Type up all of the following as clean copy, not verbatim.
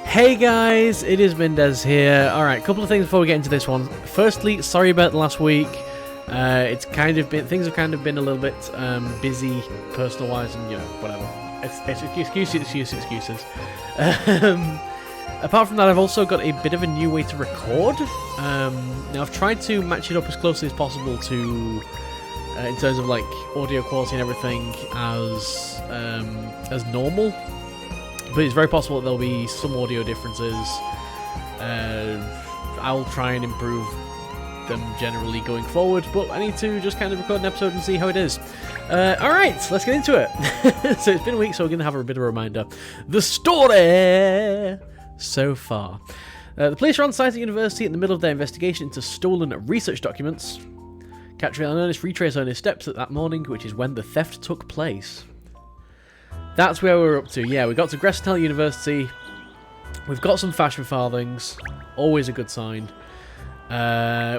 Hey guys, it is Mendez here. Alright, a couple of things before we get into this one. Firstly, sorry about the last week. Things have kind of been a little bit busy personal wise and whatever. It's excuses. Apart from that, I've also got a bit of a new way to record. Now I've tried to match it up as closely as possible to in terms of like audio quality and everything as normal. But it's very possible that there'll be some audio differences. I'll try and improve them generally going forward, but I need to just kind of record an episode and see how it is. Alright, let's get into it. So it's been a week, so we're going to have a bit of a reminder. The story so far. The police are on site at university in the middle of their investigation into stolen research documents. Katrielle and Ernest retrace Ernest's steps at that morning, which is when the theft took place. That's where we're up to. Yeah, we got to Gressenthal University. We've got some fashion farthings. Always a good sign.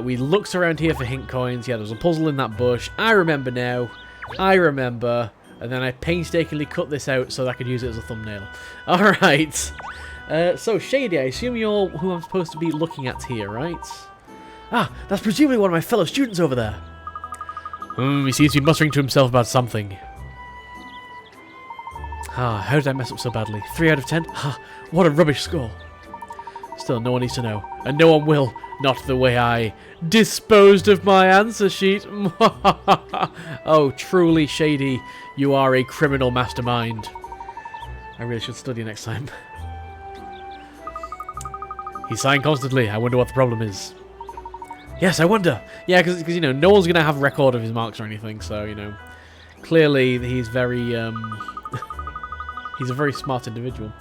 We looked around here for hint coins. Yeah, there was a puzzle in that bush. I remember now. I remember. And then I painstakingly cut this out so that I could use it as a thumbnail. Alright. So, Shady, I assume you're who I'm supposed to be looking at here, right? Ah, that's presumably one of my fellow students over there. He seems to be muttering to himself about something. Ah, how did I mess up so badly? 3 out of 10? Ha, what a rubbish score. Still, no one needs to know. And no one will. Not the way I disposed of my answer sheet. Oh, truly, Shady, you are a criminal mastermind. I really should study next time. He's sighing constantly. I wonder what the problem is. Yes, I wonder. Yeah, because no one's going to have a record of his marks or anything, so, clearly he's very, he's a very smart individual.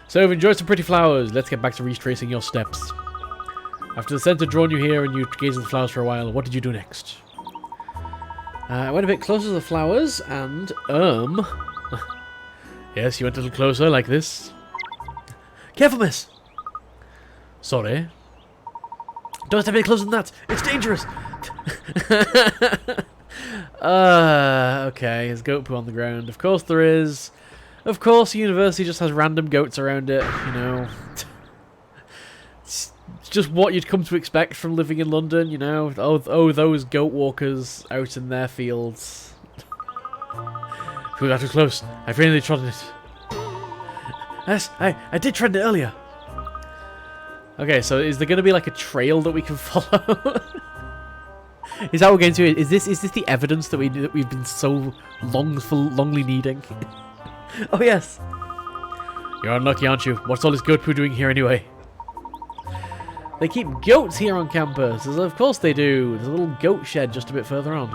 So, you've enjoyed some pretty flowers. Let's get back to retracing your steps. After the scent had drawn you here and you gazed at the flowers for a while, what did you do next? I went a bit closer to the flowers and, yes, you went a little closer, like this. Careful, miss! Sorry. Don't step any closer than that! It's dangerous! Okay, there's goat poo on the ground. Of course there is. Of course the university just has random goats around it, It's just what you'd come to expect from living in London, Oh, those goat walkers out in their fields. We got too close. I've really trodden it. Yes, I did tread it earlier. Okay, so is there going to be like a trail that we can follow? Is that what we're going to do? Is this the evidence that we've been so longly needing? Oh yes. You're unlucky, aren't you? What's all this goat poo doing here anyway? They keep goats here on campus. Of course they do. There's a little goat shed just a bit further on.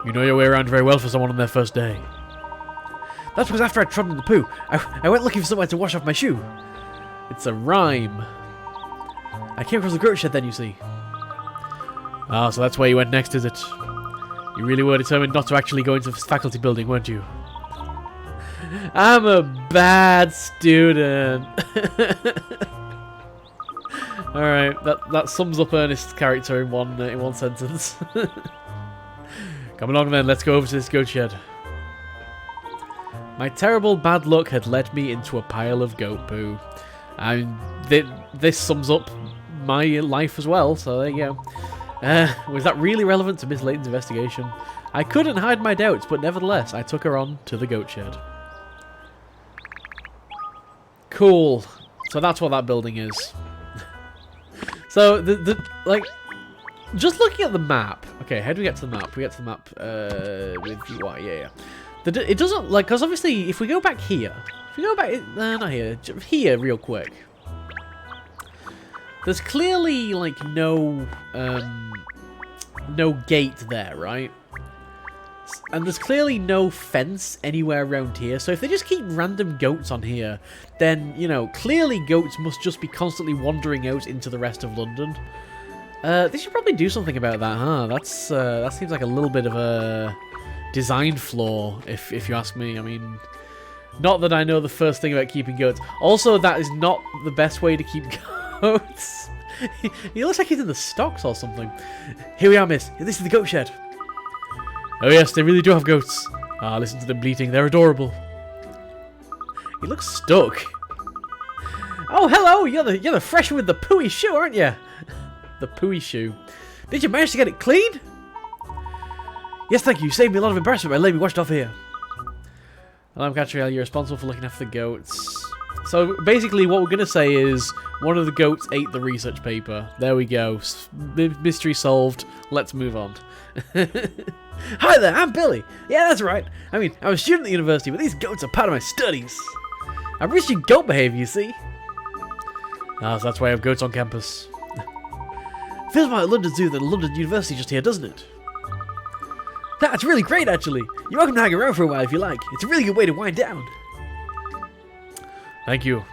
You know your way around very well for someone on their first day. That's because after I'd trodden in the poo, I went looking for somewhere to wash off my shoe. It's a rhyme. I came across the goat shed then, you see. Ah, so that's where you went next, is it? You really were determined not to actually go into the faculty building, weren't you? I'm a bad student. Alright, that sums up Ernest's character in one sentence. Come along then, let's go over to this goat shed. My terrible bad luck had led me into a pile of goat poo. And this sums up my life as well, so there you go. Was that really relevant to Miss Layton's investigation? I couldn't hide my doubts, but nevertheless, I took her on to the goat shed. Cool. So that's what that building is. So, just looking at the map. Okay, how do we get to the map? We get to the map with UI, yeah. It doesn't, because obviously, if we go back here, not here, here real quick. There's clearly, no gate there, right? And there's clearly no fence anywhere around here, so if they just keep random goats on here, then, clearly goats must just be constantly wandering out into the rest of London. They should probably do something about that, huh? That seems like a little bit of a design flaw, if you ask me. I mean, not that I know the first thing about keeping goats. Also, that is not the best way to keep goats. He looks like he's in the stocks or something. Here we are, miss. This is the goat shed. Oh yes, they really do have goats. Ah, listen to them bleating. They're adorable. He looks stuck. Oh, hello! You're the fresher with the pooey shoe, aren't you? The pooey shoe. Did you manage to get it clean? Yes, thank you. You saved me a lot of embarrassment by letting me wash it off here. Hello, I'm Katrielle. You're responsible for looking after the goats. So, basically, what we're going to say is one of the goats ate the research paper. There we go. Mystery solved. Let's move on. Hi there, I'm Billy. Yeah, that's right. I mean, I'm a student at the university, but these goats are part of my studies. I'm reaching goat behavior, you see. Ah, so that's why I have goats on campus. Feels more like London Zoo than London University just here, doesn't it? That's really great, actually. You're welcome to hang around for a while if you like. It's a really good way to wind down. Thank you.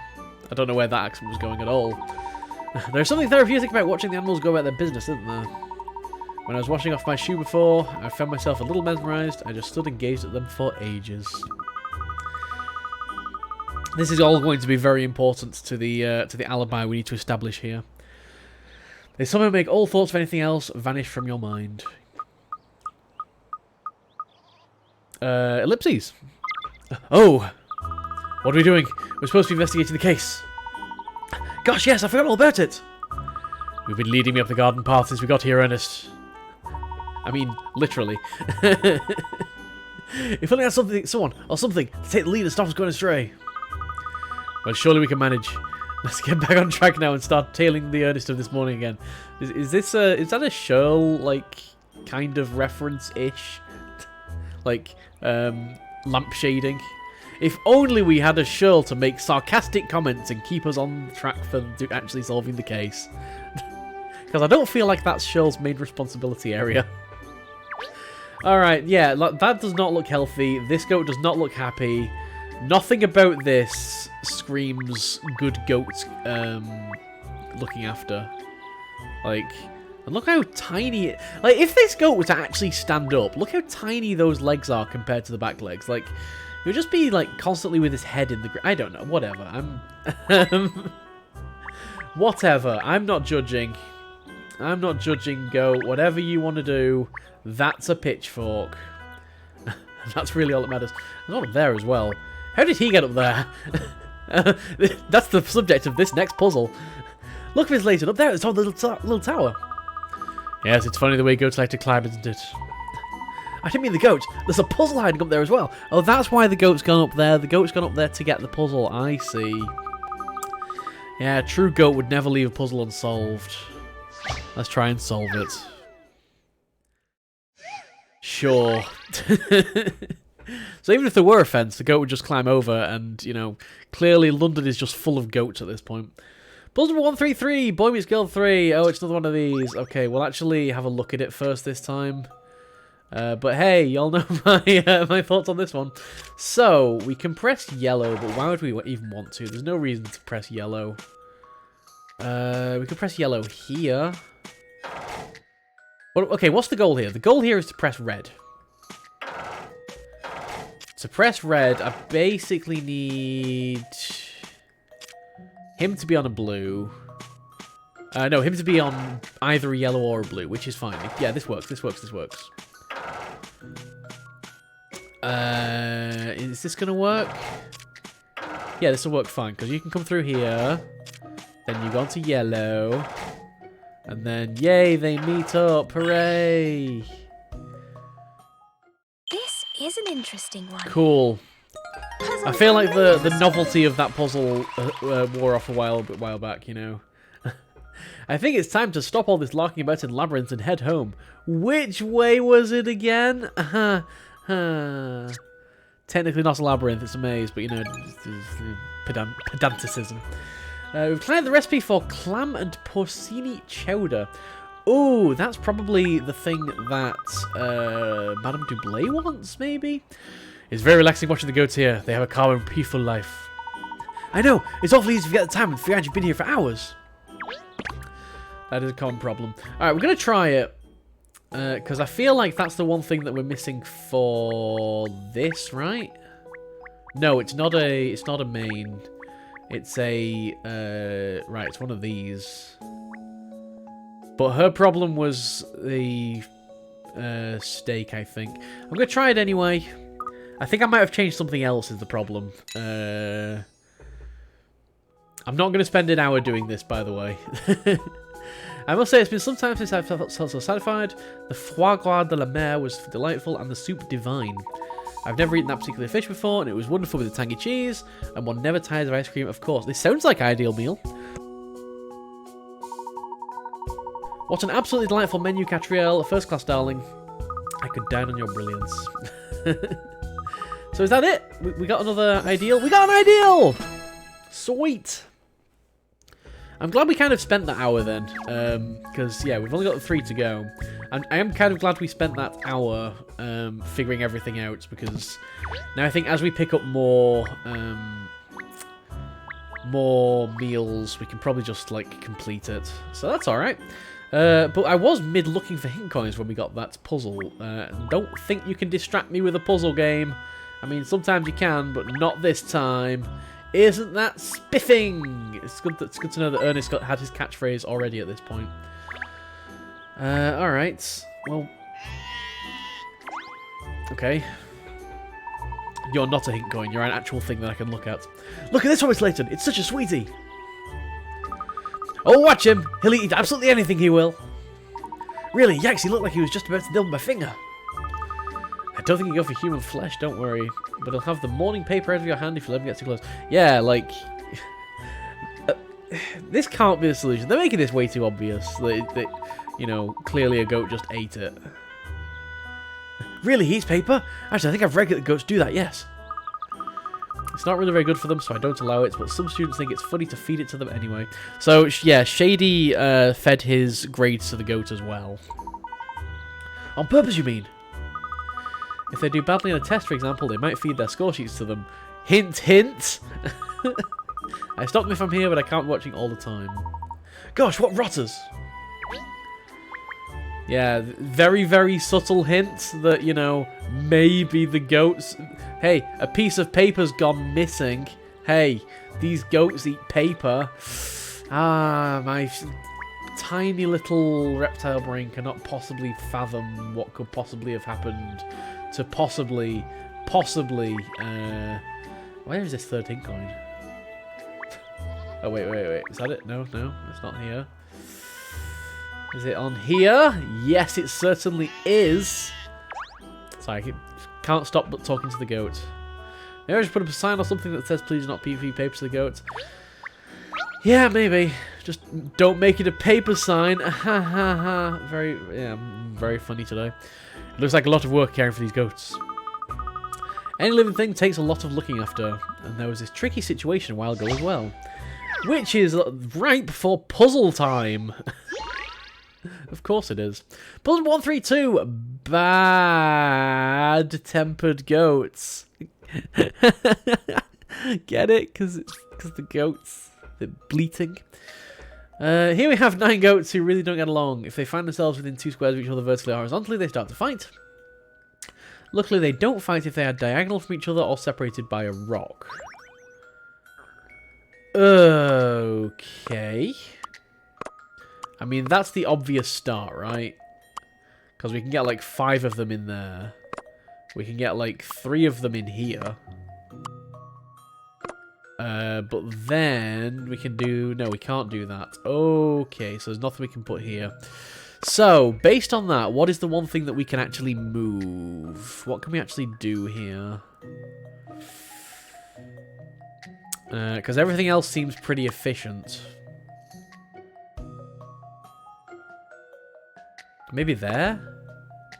I don't know where that accent was going at all. There's something therapeutic about watching the animals go about their business, isn't there? When I was washing off my shoe before, I found myself a little mesmerised. I just stood and gazed at them for ages. This is all going to be very important to the alibi we need to establish here. They somehow make all thoughts of anything else vanish from your mind. Ellipses. Oh! What are we doing? We're supposed to be investigating the case. Gosh, yes, I forgot all about it. You've been leading me up the garden path since we got here, Ernest. I mean, literally. If only I had someone or something to take the lead and stop us going astray. Well, surely we can manage. Let's get back on track now and start tailing the Ernest of this morning again. Is that a Shirl, like, kind of reference-ish? Like, lamp shading? If only we had a Shirl to make sarcastic comments and keep us on track for actually solving the case. Because I don't feel like that's Shirl's main responsibility area. Alright, yeah, that does not look healthy. This goat does not look happy. Nothing about this screams good goat looking after. Like, and look how tiny... Like, if this goat were to actually stand up, look how tiny those legs are compared to the back legs. Like... It would just be, like, constantly with his head in the ground. I don't know. Whatever. Whatever. I'm not judging. I'm not judging, goat. Whatever you want to do, that's a pitchfork. That's really all that matters. There's one up there as well. How did he get up there? That's the subject of this next puzzle. Look, Miss Layton, up there at the top of the little tower. Yes, it's funny the way goats like to climb, isn't it? I didn't mean the goat. There's a puzzle hiding up there as well. Oh, that's why the goat's gone up there. The goat's gone up there to get the puzzle. I see. Yeah, a true goat would never leave a puzzle unsolved. Let's try and solve it. Sure. So even if there were a fence, the goat would just climb over and, you know, clearly London is just full of goats at this point. Puzzle number 133, Boy Meets Girl 3. Oh, it's another one of these. Okay, we'll actually have a look at it first this time. But hey, y'all know my my thoughts on this one. So, we can press yellow, but why would we even want to? There's no reason to press yellow. We can press yellow here. Well, okay, what's the goal here? The goal here is to press red. To press red, I basically need him to be on a blue. No, him to be on either a yellow or a blue, which is fine. Yeah, this works, this works, this works. Is this gonna work? Yeah, this will work fine, because you can come through here, then you go on to yellow, and then, yay, they meet up, hooray! This is an interesting one. Cool. I feel like the novelty of that puzzle wore off a while back, you know. I think it's time to stop all this larking about in labyrinths and head home. Which way was it again? Technically not a labyrinth, it's a maze, but you know, pedanticism. We've climbed the recipe for clam and porcini chowder. Oh, that's probably the thing that Madame Dublé wants, maybe? It's very relaxing watching the goats here. They have a calm and peaceful life. I know, it's awfully easy to forget the time and forget you've been here for hours. That is a common problem. Alright, we're going to try it. Because I feel like that's the one thing that we're missing for this, right? No, it's not a main. It's a, right, it's one of these. But her problem was the steak, I think. I'm going to try it anyway. I think I might have changed something else is the problem. I'm not going to spend an hour doing this, by the way. I must say, it's been some time since I've felt so satisfied. The foie gras de la mer was delightful and the soup divine. I've never eaten that particular fish before, and it was wonderful with the tangy cheese, and one never tires of ice cream, of course. This sounds like an ideal meal. What an absolutely delightful menu, Katrielle. A first-class darling. I could dine on your brilliance. So is that it? We got another ideal? We got an ideal! Sweet! I'm glad we kind of spent that hour then, because, yeah, we've only got 3 to go. And I am kind of glad we spent that hour figuring everything out, because now I think as we pick up more meals, we can probably just, like, complete it. So that's alright. But I was mid-looking for hint coins when we got that puzzle. Don't think you can distract me with a puzzle game. I mean, sometimes you can, but not this time. Isn't that spiffing? It's good to know that Ernest had his catchphrase already at this point. Alright. Well... Okay. You're not a hint coin. You're an actual thing that I can look at. Look at this one, Miss Layton. It's such a sweetie. Oh, watch him. He'll eat absolutely anything, he will. Really, yikes, he looked like he was just about to nibble my finger. I don't think he'll go for human flesh, don't worry. But he'll have the morning paper out of your hand if you let him get too close. Yeah, like... this can't be the solution. They're making this way too obvious. That, you know, clearly a goat just ate it. Really, he eats paper? Actually, I think I've read that goats do that, yes. It's not really very good for them, so I don't allow it, but some students think it's funny to feed it to them anyway. So, yeah, Shady fed his grades to the goat as well. On purpose, you mean? If they do badly in a test, for example, they might feed their score sheets to them. Hint, hint! I stop them if I'm here, but I can't be watching all the time. Gosh, what rotters! Yeah, very, very subtle hints that, you know, maybe the goats... Hey, a piece of paper's gone missing. Hey, these goats eat paper. Ah, my tiny little reptile brain cannot possibly fathom what could possibly have happened to possibly... where is this 3rd hint coin? Oh, wait. Is that it? No, it's not here. Is it on here? Yes, it certainly is. Sorry, I can't stop but talking to the goat. Maybe I should put up a sign or something that says please not PvP paper to the goat. Yeah, maybe. Just don't make it a paper sign. Ha ha ha. Very funny today. It looks like a lot of work caring for these goats. Any living thing takes a lot of looking after. And there was this tricky situation a while ago as well. Which is ripe for puzzle time. Of course it is. Puzzle 132. Baad-Tempered Goats. Get it? Because the goats, they're bleating. Here we have 9 goats who really don't get along. If they find themselves within 2 squares of each other vertically or horizontally, they start to fight. Luckily, they don't fight if they are diagonal from each other or separated by a rock. Okay. I mean, that's the obvious start, right? Because we can get like 5 of them in there. We can get like 3 of them in here. But then we can do... No, we can't do that. Okay, so there's nothing we can put here. So, based on that, what is the one thing that we can actually move? What can we actually do here? Because everything else seems pretty efficient. Maybe there?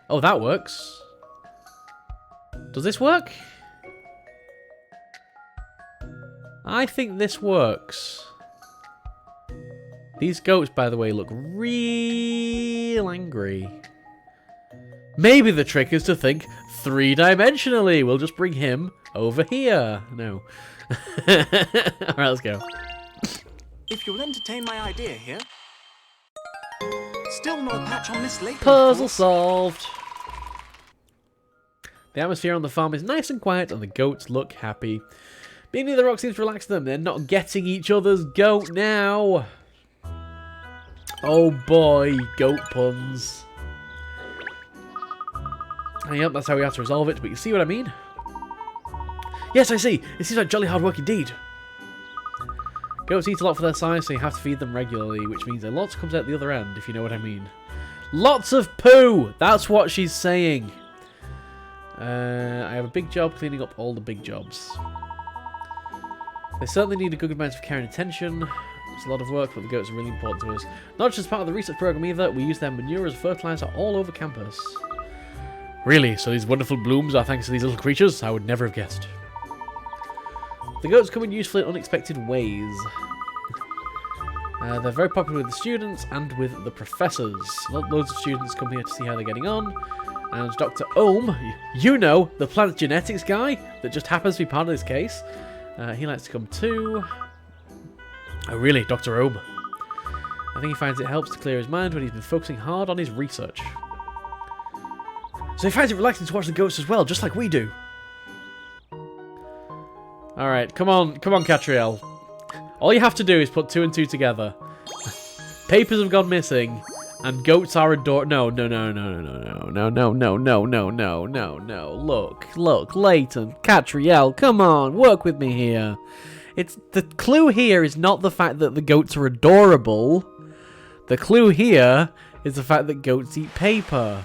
Oh, that works. Does this work? I think this works. These goats, by the way, look real angry. Maybe the trick is to think 3-dimensionally. We'll just bring him over here. No. Alright, let's go. If you'll entertain my idea here. Still no patch on Miss Layton. Puzzle solved. The atmosphere on the farm is nice and quiet, and the goats look happy. Being near the rock seems to relax them. They're not getting each other's goat now. Oh boy, goat puns. And yep, that's how we have to resolve it, but you see what I mean? Yes, I see. It seems like jolly hard work indeed. Goats eat a lot for their size, so you have to feed them regularly, which means a lot comes out the other end, if you know what I mean. Lots of poo! That's what she's saying. I have a big job cleaning up all the big jobs. They certainly need a good amount of care and attention. It's a lot of work, but the goats are really important to us. Not just part of the research program either, we use their manure as fertilizer all over campus. Really? So these wonderful blooms are thanks to these little creatures? I would never have guessed. The goats come in useful in unexpected ways. They're very popular with the students and with the professors. Loads of students come here to see how they're getting on. And Dr. Ohm, you know, the plant genetics guy that just happens to be part of this case, he likes to come too. Oh really, Dr. Ohm. I think he finds it helps to clear his mind when he's been focusing hard on his research. So he finds it relaxing to watch the goats as well, just like we do. Alright, come on, Katrielle. All you have to do is put 2 and 2 together. Papers have gone missing, and goats are adorable. No. Look, Layton, Katrielle, come on, work with me here. It's the clue here is not the fact that the goats are adorable. The clue here is the fact that goats eat paper.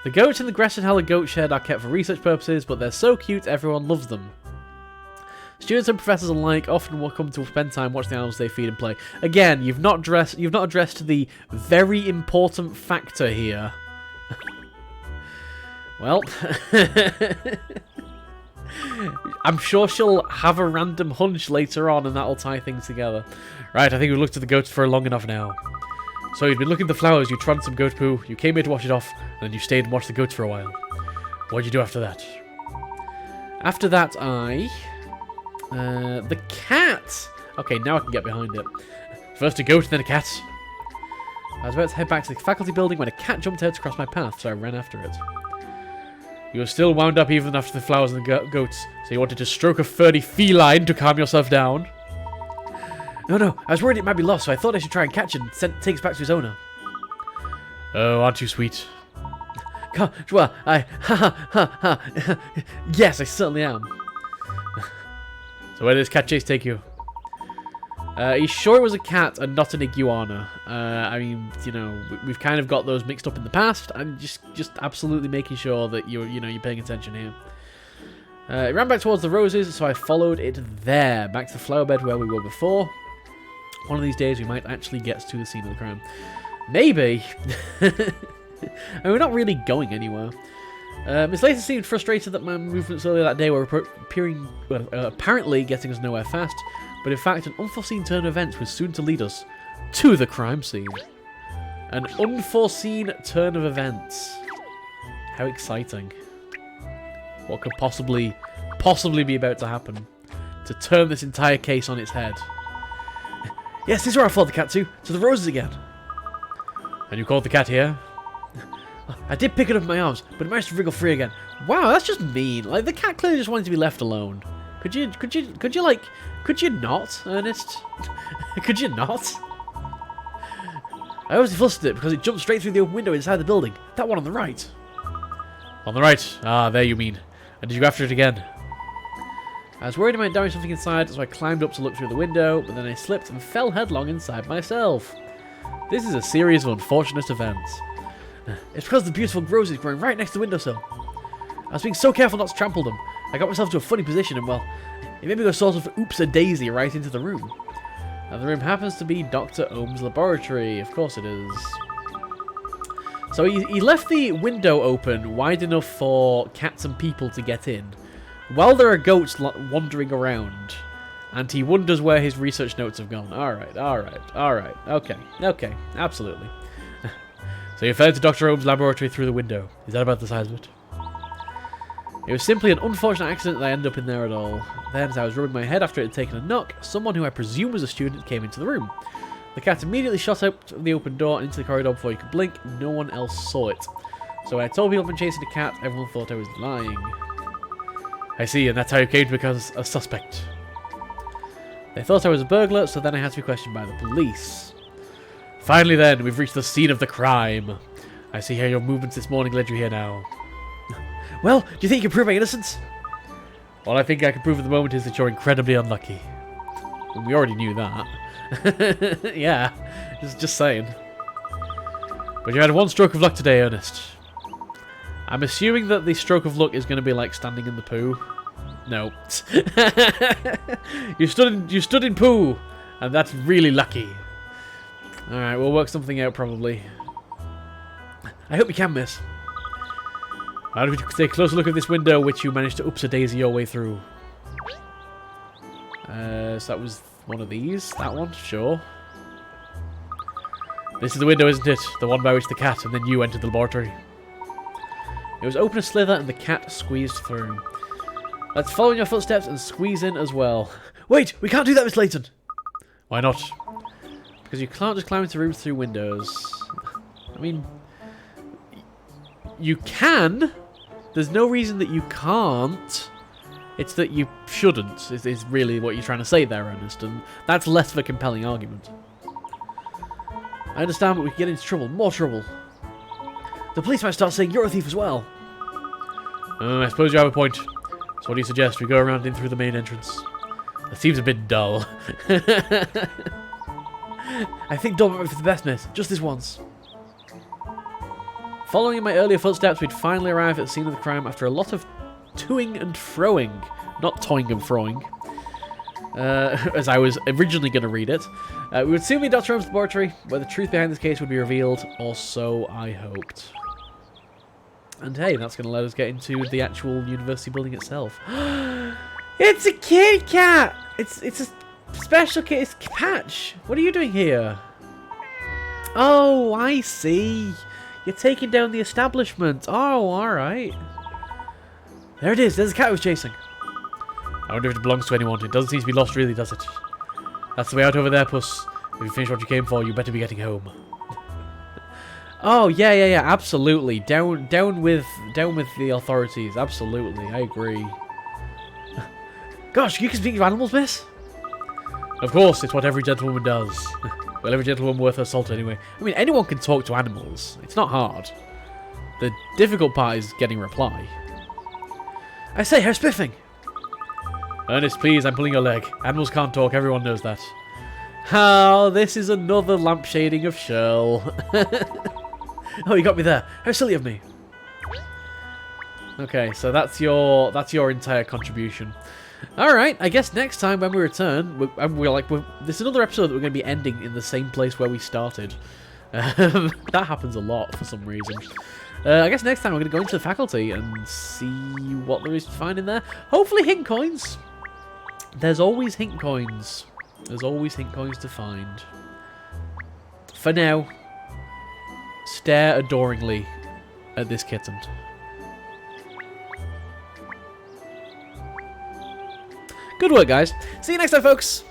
The goats in the Gressonhaller goat shed are kept for research purposes, but they're so cute everyone loves them. Students and professors alike often will come to spend time watching the animals they feed and play. Again, you've not addressed the very important factor here. Well, I'm sure she'll have a random hunch later on and that'll tie things together. Right, I think we've looked at the goats for long enough now. So you'd been looking at the flowers, you trod some goat poo, you came here to wash it off, and then you stayed and watched the goats for a while. What'd you do after that? After that, the cat! Okay, now I can get behind it. First a goat, then a cat. I was about to head back to the faculty building when a cat jumped out to cross my path, so I ran after it. You were still wound up even after the flowers and the goats, so you wanted to stroke a furry feline to calm yourself down? No, I was worried it might be lost, so I thought I should try and catch it and take it back to his owner. Oh, aren't you sweet? Well, yes, I certainly am. So where did this cat chase take you? Are you sure it was a cat and not an iguana? I mean, you know, we've kind of got those mixed up in the past. I'm just absolutely making sure that you're paying attention here. It ran back towards the roses, so I followed it there, back to the flower bed where we were before. One of these days, we might actually get to the scene of the crime. Maybe. I mean, we're not really going anywhere. Miss Layton seemed frustrated that my movements earlier that day were apparently getting us nowhere fast, but in fact, an unforeseen turn of events was soon to lead us to the crime scene. An unforeseen turn of events. How exciting. What could possibly be about to happen to turn this entire case on its head? Yes, this is where I followed the cat to the roses again. And you caught the cat here? I did pick it up in my arms, but it managed to wriggle free again. Wow, that's just mean. Like, the cat clearly just wanted to be left alone. Could you not, Ernest? Could you not? I obviously flustered it because it jumped straight through the open window inside the building. That one on the right. On the right? Ah, there you mean. And did you go after it again? I was worried I might damage something inside, so I climbed up to look through the window, but then I slipped and fell headlong inside myself. This is a series of unfortunate events. It's because the beautiful roses growing right next to the windowsill. I was being so careful not to trample them. I got myself to a funny position and, well, it made me go sort of oops-a-daisy right into the room. And the room happens to be Dr. Ohm's laboratory. Of course it is. So he left the window open wide enough for cats and people to get in, while there are goats wandering around, and he wonders where his research notes have gone. Alright, okay, absolutely. So you fell into Dr. Ohm's laboratory through the window. Is that about the size of it? It was simply an unfortunate accident that I ended up in there at all. Then, as I was rubbing my head after it had taken a knock, someone who I presume was a student came into the room. The cat immediately shot out the open door and into the corridor before you could blink. No one else saw it. So when I told people I'd been chasing a cat, everyone thought I was lying. I see, and that's how you came to become a suspect. They thought I was a burglar, so then I had to be questioned by the police. Finally then, we've reached the scene of the crime. I see how your movements this morning led you here now. Well, do you think you can prove my innocence? All I think I can prove at the moment is that you're incredibly unlucky. And we already knew that. Yeah, just saying. But you had one stroke of luck today, Ernest. I'm assuming that the stroke of luck is going to be like standing in the poo. No. you stood in poo, and that's really lucky. Alright, we'll work something out probably. I hope you can, miss. How did you take a closer look at this window which you managed to oops-a-daisy your way through? So that was one of these. That one? Sure. This is the window, isn't it? The one by which the cat and then you entered the laboratory. It was open a slither and the cat squeezed through. Let's follow in your footsteps and squeeze in as well. Wait! We can't do that, Miss Layton! Why not? Because you can't just climb into rooms through windows. I mean... You can! There's no reason that you can't. It's that you shouldn't, is really what you're trying to say there, Ernest, and that's less of a compelling argument. I understand, but we can get into trouble. More trouble. The police might start saying you're a thief as well. I suppose you have a point. So what do you suggest? We go around in through the main entrance. That seems a bit dull. I think dull might be for the best, miss. Just this once. Following in my earlier footsteps, we'd finally arrive at the scene of the crime after a lot of toing and froing. Not toing and froing. As I was originally going to read it. We would soon be Dr. Holmes' laboratory, where the truth behind this case would be revealed, or so I hoped. And hey, that's going to let us get into the actual university building itself. It's a kitty cat! It's a special kid. It's Patch. What are you doing here? Oh, I see. You're taking down the establishment. Oh, alright. There it is. There's a cat I was chasing. I wonder if it belongs to anyone. It doesn't seem to be lost, really, does it? That's the way out over there, Puss. If you finish what you came for, you better be getting home. Oh, yeah, absolutely. Down with the authorities. Absolutely, I agree. Gosh, you can speak of animals, miss? Of course, it's what every gentlewoman does. Well, every gentlewoman worth her salt, anyway. I mean, anyone can talk to animals. It's not hard. The difficult part is getting a reply. I say, how's spiffing? Ernest, please, I'm pulling your leg. Animals can't talk, everyone knows that. Oh, this is another lampshading of Shirl. Oh, you got me there. How silly of me. Okay, so that's your entire contribution. Alright, I guess next time when we return, this is another episode that we're going to be ending in the same place where we started. That happens a lot for some reason. I guess next time we're going to go into the faculty and see what there is to find in there. Hopefully hint coins. There's always hint coins. There's always hint coins to find. For now, stare adoringly at this kitten. Good work, guys. See you next time, folks.